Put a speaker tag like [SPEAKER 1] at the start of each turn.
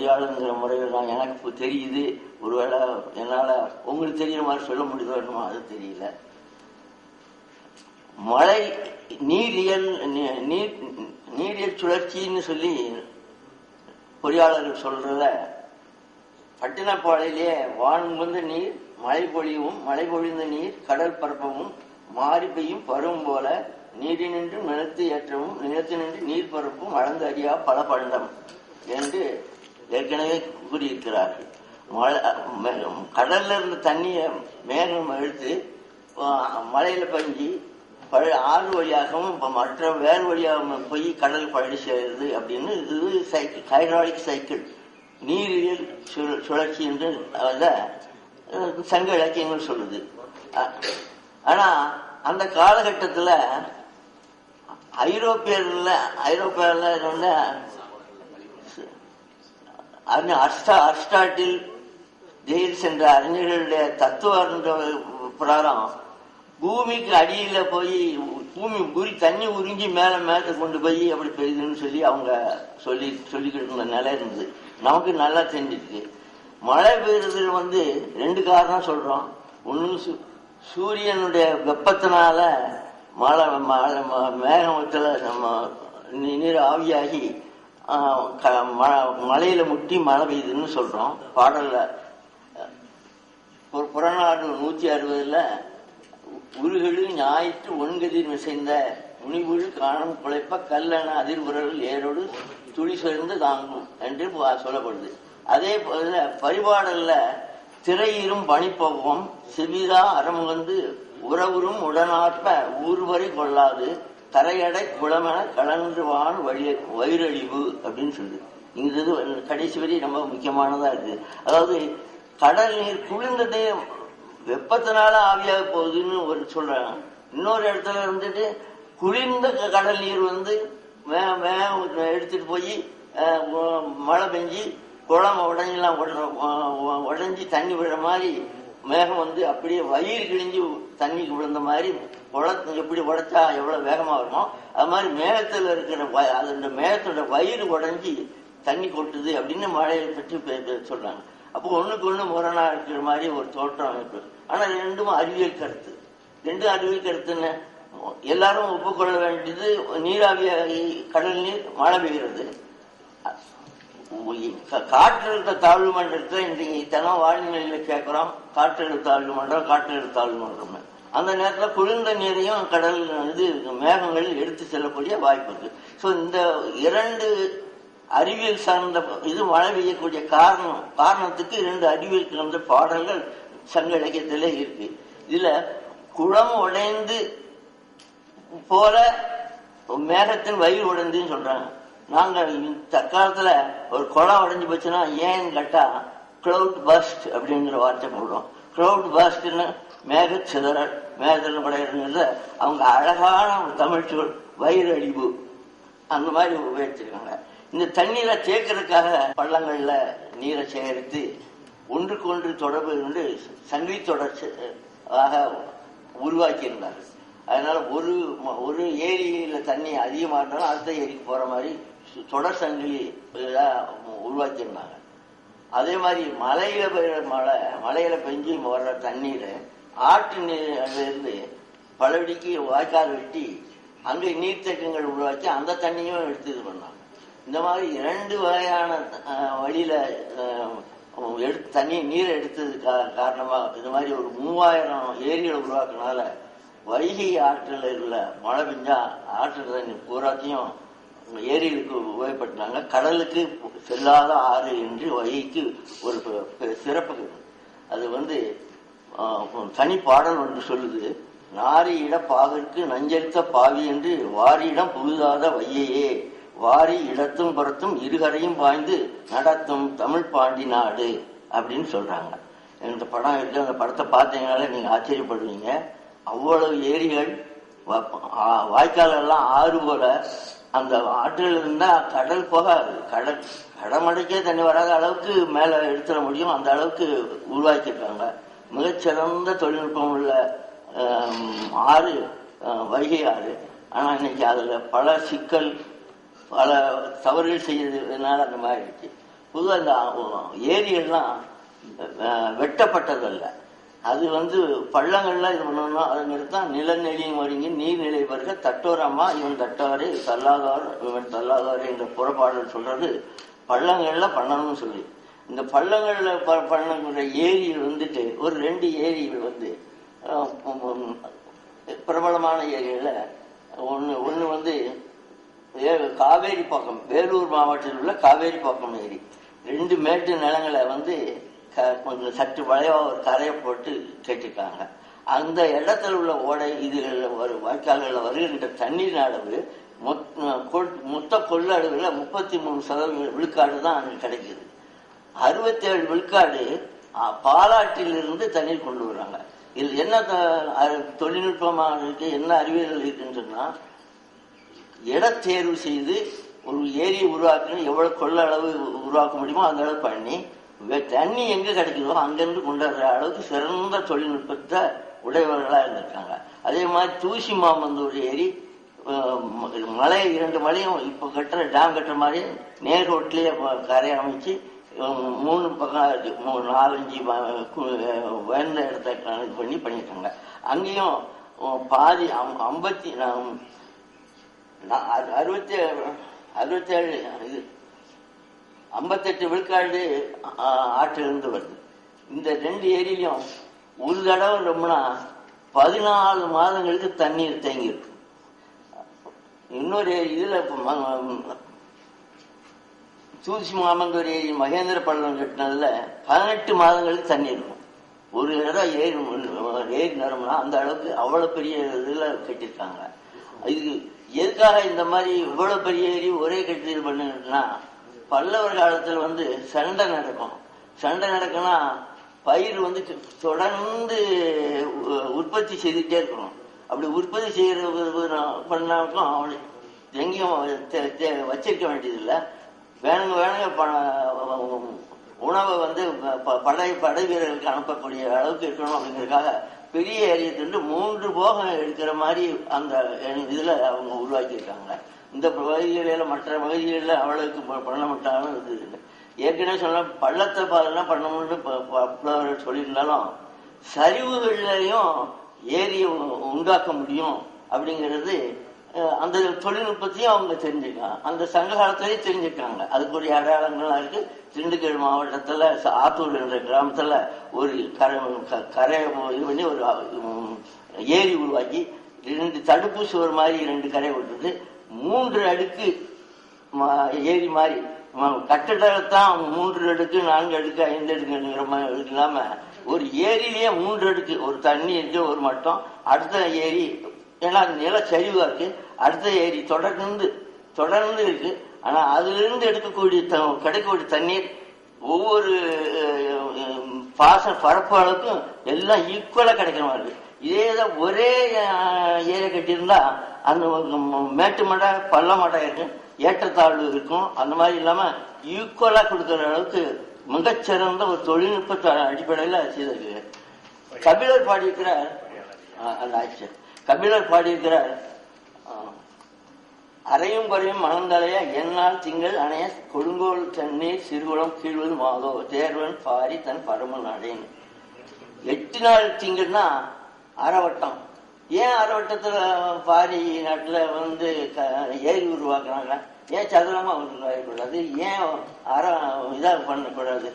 [SPEAKER 1] பொறியாளருங்கிற முறையில் நான் எனக்கு தெரியுது, ஒருவேளை என்னால் உங்களுக்கு தெரிகிற மாதிரி சொல்ல முடியுதோ அது தெரியல. மழை நீரியல் நீரியல் சுழற்சின்னு சொல்லி பொறியாளர்கள் சொல்றத பட்டினப்பாளையிலே வான் வந்து நீர் மழை பொழியவும் மழை பொழிந்த நீர் கடல் பரப்பவும் மாறி பெய்யும் பருவம் போல நீரினின்று நிலத்து ஏற்றவும் நிலத்து நின்று நீர் பரப்பும் அளந்து அறியா பல பண்டம் என்று ஏற்கனவே கூறியிருக்கிறார்கள். கடல்ல இருந்த தண்ணியை மேகம் எடுத்து மழையில பஞ்சி ஆறு வழியாகவும் மற்ற வேறு வழியாகவும் போய் கடல் பழி செய்கிறது அப்படின்னு இது சைக்கிள், ஹைட்ராலிக் சைக்கிள், நீரியல் சுழற்சி என்று சங்க இலக்கியங்கள் சொல்லுது. ஆனா அந்த காலகட்டத்தில் ஐரோப்பியர்ல அரிஸ்டாட்டில் ஜெயில்ஸ் என்ற அறிஞர்களுடைய தத்துவ பிரகாரம் பூமிக்கு அடியில போய் பூமி தண்ணி உறிஞ்சி மேல கொண்டு போய் அப்படி பெய்யுதுன்னு சொல்லி அவங்க சொல்லிக்கிட்டு இருந்த நிலை இருந்தது. நமக்கு நல்லா தெரிஞ்சிருக்கு. மழை பெய்யறதுல வந்து ரெண்டு காரணம் சொல்றோம். ஒண்ணு சூரியனுடைய வெப்பத்தினால மேகத்துல நம்ம நீர் ஆவியாகி மழையில முட்டி மழை பெய்யுதுன்னு சொல்றோம். பாடல்ல ஒரு புறநாடு 160 உருகெழு ஞாயிற்று ஒன்கதிர் மிசைந்த முனிவுள் காணும் குழைப்ப கல்லென அதிர்வுறல் ஏரோடு துளி சேர்ந்து தாங்கும் என்று சொல்லப்படுது. அதே போல பரிபாடல்ல திரையிரும் பனிப்போகம் செவிதா அறமுகந்து உறவுறும் உடனாற்ப ஊர்வரை கொள்ளாது தரையடை குளமென கலன்று வான் வயிறழிவு அப்படின்னு சொல்லுது. இது கடைசி வரை ரொம்ப முக்கியமானதா இருக்கு. அதாவது கடல் நீர் குளிர்ந்ததே வெப்பத்தினால ஆவியாக போகுதுன்னு ஒரு சொல்றாங்க. இன்னொரு இடத்துல இருந்துட்டு குளிர்ந்த கடல் நீர் வந்து எடுத்துட்டு போய் மழை பெஞ்சி குளம் உடஞ்சி தண்ணி விழுற மாதிரி மேகம் வந்து அப்படியே வயிறு கிழிஞ்சு தண்ணிக்கு விழுந்த மாதிரி குளத்தை எப்படி உடைச்சா எவ்வளவு வேகமா வருமோ அது மாதிரி மேகத்துல இருக்கிற அந்த மேகத்தோட வயிறு உடஞ்சி தண்ணி கொட்டுது அப்படின்னு மழையை பற்றி சொல்றாங்க. அப்போ ஒண்ணுக்கு ஒண்ணு முரணா இருக்கிற மாதிரி ஒரு தோற்றம் இருக்கு. ஆனா ரெண்டும் அறிவியல் கருத்து. அறிவியல் கருத்துன்னு எல்லாரும் ஒப்புக்கொள்ள வேண்டியது. நீராவியாகி கடல் நீர் மழை பெய்கிறது. காற்றழுத்த தாழ்வு மண்டலத்துல இன்றைக்கு தினம் வானிலையில கேட்கிறோம், காற்றழுத்த தாழ்வு மண்டலம். அந்த நேரத்துல குளிர்ந்த நீரையும் கடல் மேகங்கள் எடுத்து செல்லக்கூடிய வாய்ப்பு இருக்கு. சோ இந்த இரண்டு அறிவியல் சார்ந்த இது மழை பெய்யக்கூடிய காரணத்துக்கு 2 அறிவியல் சார்ந்த பாடல்கள் சங்க இலக்கியத்திலே இருக்கு. இதுல குளம் உடைந்து போல மேகத்தின் வயிறு உடைந்துன்னு சொல்றாங்க. நாங்க தற்காலத்துல ஒரு குளம் உடைஞ்சு போச்சுன்னா ஏன்னு கேட்டா கிளவுட் பஸ்ட் அப்படிங்கிற வார்த்தை போடுறோம். கிளவுட் பஸ்ட்னு மேக சிதறல், மேகத்தில் படையிறது அவங்க அழகான ஒரு தமிழ் சொல் வயிறு அழிவு அந்த மாதிரி உபயோகிச்சிருக்காங்க. இந்த தண்ணீரை சேர்க்கறதுக்காக பள்ளங்கள்ல நீரை சேகரித்து ஒன்றுக்கு ஒன்று தொடர்பு கொண்டு சங்கிலி தொடர்ச்சியாக உருவாக்கி இருந்தார்கள். அதனால ஒரு ஏரியில தண்ணி அதிகமா இருந்தாலும் அடுத்த ஏரிக்கு போற மாதிரி தொடர் சங்கிலி உருவாக்கி இருந்தாங்க. அதே மாதிரி மலையில பெஞ்சு வர்ற தண்ணீரை ஆற்று நீரிலிருந்து பலவடிக்கு வாய்க்கால் வெட்டி அங்கே நீர்த்தேக்கங்கள் உருவாக்கி அந்த தண்ணியும் எடுத்து இது பண்ணாங்க. இந்த மாதிரி 2 வகையான வழியில நீரை எடுத்தது காரணமா இந்த மாதிரி ஒரு 3000 ஏரிகளை உருவாக்குனால வைகை ஆற்றில் உள்ள மழை பெஞ்சா ஆற்று தண்ணி பூராத்தையும் ஏரிகளுக்கு உபயோகப்படுத்தினாங்க. கடலுக்கு செல்லாத ஆறு என்று வைகைக்கு ஒரு சிறப்பு. அது வந்து தனி பாடல் ஒன்று சொல்லுது. நாரியிட பாவிற்கு நஞ்செடுத்த பாவி என்று வாரியிடம் புகுதாத வையையே வாரி இடத்தும் புறத்தும் இருகரையும் பாய்ந்து நடத்தும் தமிழ் பாண்டி நாடு அப்படின்னு சொல்றாங்க. இந்த படம் இருக்கு. அந்த படத்தை பார்த்தீங்கனால நீங்க ஆச்சரியப்படுவீங்க. அவ்வளவு ஏரிகள் வாய்க்கால் எல்லாம் ஆறு போல அந்த ஆற்றில் இருந்தா கடல் போகாது. கடமடைக்கே தண்ணி வராத அளவுக்கு மேல எடுத்துட முடியும். அந்த அளவுக்கு உருவாக்கியிருக்காங்க. மிகச்சிறந்த தொழில்நுட்பம் உள்ள ஆறு வைகை ஆறு. ஆனா இன்னைக்கு அதுல பல சிக்கல் பல தவறுகள் செய்யறதுனால அந்த மாதிரி இருக்கு. பொதுவாக இந்த ஏரியெல்லாம் வெட்டப்பட்டதல்ல. அது பள்ளங்கள்லாம் இது பண்ணணும்னா அதுங்கிறது தான் நிலநெளியும் ஒருங்கி நீர்நிலை வருக தட்டோரம்மா இவன் தட்டாரே தள்ளாதார் இவன் தள்ளாதாரே என்ற புறப்பாடல் சொல்றது பள்ளங்கள்ல பண்ணணும்னு சொல்லி. இந்த பள்ளங்கள்ல பண்ண ஏரியில் ஒரு 2 ஏரிகள் பிரபலமான ஏரியில ஒன்று காவேரி பாக்கம், வேலூர் மாவட்டத்தில் உள்ள காவேரி பாக்கம் ஏரி. 2 மேட்டு நிலங்களை கொஞ்சம் சற்று வளைவா ஒரு கரையை போட்டு கேட்டிருக்காங்க. அந்த இடத்துல உள்ள ஓடை இதுகளில் வாய்க்கால்களில் வருகின்ற தண்ணீர் அளவு மொத்த கொள்ள அளவில் 33% விழுக்காடு தான் அங்கே கிடைக்குது. 67 விழுக்காடு பாலாற்றிலிருந்து தண்ணீர் கொண்டு வர்றாங்க. இதில் என்ன தொழில்நுட்பமாக இருக்கு, என்ன அறிவியல் இருக்குன்னு சொன்னா, இடத்தேர்வு செய்து ஒரு ஏரியை உருவாக்கணும், எவ்வளவு கொள்ள அளவு உருவாக்க முடியுமோ அந்த அளவு பண்ணி தண்ணி எங்க கிடைக்குதோ அங்கிருந்து கொண்டு வர்ற அளவுக்கு சிறந்த தொழில்நுட்பத்தை உடையவர்களா இருந்திருக்காங்க. அதே மாதிரி தூசி மாமந்தூர் ஏரி மலை 2 மலையும் இப்ப கட்டுற டேம் கட்டுற மாதிரி நேர் ரோட்லயே கரை அமைச்சு 3 பக்கம் 4-5 உயர்ந்த இடத்தை இது பண்ணியிருக்காங்க. அங்கேயும் பாதி 58 விழுக்காடு ஆற்றிலிருந்து வருது. இந்த 2 ஏரியிலையும் ஒரு தடவை ரொம்பனா 14 மாதங்களுக்கு தண்ணீர் தேங்கி இருக்கு. இன்னொரு இதுல தூசி மாமந்தூர் ஏரி மகேந்திர பள்ளம் கட்டினதுல 18 மாதங்களுக்கு தண்ணி இருக்கும். ஒரு இடம் ஏரி நிரம்புனா அந்த அளவுக்கு அவ்வளவு பெரிய இதுல கட்டியிருக்காங்க. இது எதுக்காக இந்த மாதிரி இவ்வளவு பெரிய ஏரி ஒரே கட்டி பண்ணுன்னா, பல்லவர் காலத்துல சண்டை நடக்கும். சண்டை நடக்கும்னா பயிர் தொடர்ந்து உற்பத்தி செய்துட்டே இருக்கணும். அப்படி உற்பத்தி செய்யறது பண்ணாக்கும் அவனை எங்கேயும் வச்சிருக்க வேண்டியதில்லை. வேணுங்க உணவை படை வீரர்களுக்கு அனுப்பக்கூடிய அளவுக்கு இருக்கணும். அப்படிங்கிறதுக்காக பெரிய ஏரியத்துண்டு 3 போகம் எடுக்கிற மாதிரி அந்த இதுல அவங்க உருவாக்கியிருக்காங்க. இந்த பகுதிகளில மற்ற பகுதிகளில் அவ்வளவுக்கு பண்ண மாட்டாலும் இருக்குது. ஏற்கனவே சொன்ன பள்ளத்தை பாதுனா பண்ணணும்னு புலவர்கள் சொல்லியிருந்தாலும் சரிவுகள்லையும் ஏரியை உண்டாக்க முடியும் அப்படிங்கிறது அந்த தொழில்நுட்பத்தையும் அவங்க தெரிஞ்சுக்காங்க. அந்த சங்க காலத்திலேயே தெரிஞ்சுக்காங்க. அதுக்குரிய அடையாளங்கள்லாம் இருக்கு. திண்டுக்கல் மாவட்டத்துல ஆத்தூர் என்ற கிராமத்துல ஒரு கரை இது பண்ணி ஒரு ஏரி உருவாக்கி 2 தடுப்பு சுவர் மாதிரி 2 கரை விட்டுது. 3 அடுக்கு ஏரி மாதிரி கட்டிடத்தான் 3 அடுக்கு 4 அடுக்கு 5 அடுக்குங்கிற மாதிரி இல்லாம ஒரு ஏரியிலேயே 3 அடுக்கு, ஒரு தண்ணி இருக்கு, ஒரு மட்டம், அடுத்த ஏரி, ஏன்னா அது நில சரிவா இருக்கு, அடுத்த ஏரி தொடர்ந்து இருக்கு. ஆனா அதுல இருந்து கிடைக்கக்கூடிய தண்ணீர் ஒவ்வொரு பரப்பு அளவுக்கும் எல்லாம் ஈக்குவலா கிடைக்கிற மாதிரி இருக்கு. இதேதான் ஒரே ஏரியை கட்டியிருந்தா அந்த மேட்டு மடை பள்ள மடை இருக்கு, ஏற்றத்தாழ்வு இருக்கும். அந்த மாதிரி இல்லாம ஈக்குவலா கொடுக்கிற அளவுக்கு மிகச்சிறந்த ஒரு தொழில்நுட்ப அடிப்படையில செய்திருக்கு. கபிலர் பாடியிருக்கிறார். அந்த ஆட்சி கபிலர் பாடியிருக்கிறார். அறையும் குறையும் மணந்தலைய என்னால் திங்கள் அணைய கொடுங்கோல் தண்ணீர் சிறுகுளம் கீழ்வது மாதோ தேர்வன் பாரி தன் பரம நாடேன். 8 நாள் திங்கள்னா அரைவட்டம். ஏன் அரைவட்டத்துல பாரி நாட்டுல ஏரி உருவாக்குறாங்க? ஏன் சதுரமா உருவாக்கக்கூடாது? ஏன் இதா பண்ணக்கூடாது?